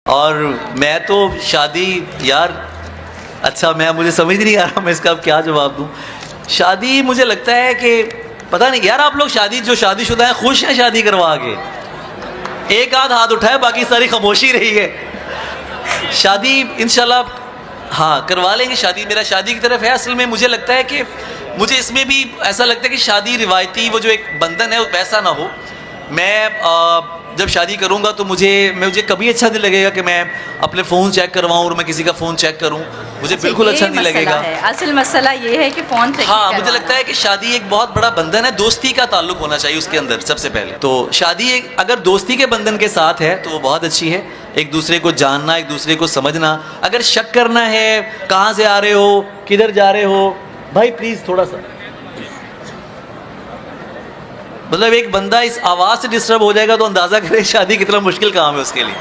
और मैं तो शादी यार, अच्छा मैं मुझे समझ नहीं आ रहा मैं इसका अब क्या जवाब दूँ। शादी मुझे लगता है कि पता नहीं यार, आप लोग जो शादीशुदा हैं खुश हैं शादी करवा के? एक आध हाथ उठाए, बाकी सारी खामोशी रही है। शादी इंशाल्लाह हाँ करवा लेंगे शादी, मेरा शादी की तरफ है। असल में मुझे लगता है कि मुझे इसमें भी ऐसा लगता है कि शादी रिवायती वो जो एक बंधन है वैसा ना हो। मैं जब शादी करूंगा तो मुझे कभी अच्छा नहीं लगेगा कि मैं अपने फ़ोन चेक करवाऊँ और मैं किसी का फ़ोन चेक करूँ, मुझे बिल्कुल अच्छा नहीं लगेगा। असल मसला ये है कि फ़ोन चेक हाँ, मुझे लगता है कि शादी एक बहुत बड़ा बंधन है, दोस्ती का ताल्लुक होना चाहिए उसके अंदर सबसे पहले। तो शादी एक अगर दोस्ती के बंधन के साथ है तो वो बहुत अच्छी है। एक दूसरे को जानना, एक दूसरे को समझना। अगर शक करना है कहाँ से आ रहे हो, किधर जा रहे हो, भाई प्लीज़ थोड़ा सा, मतलब एक बंदा इस आवाज़ से डिस्टर्ब हो जाएगा तो अंदाज़ा करें शादी कितना मुश्किल काम है उसके लिए।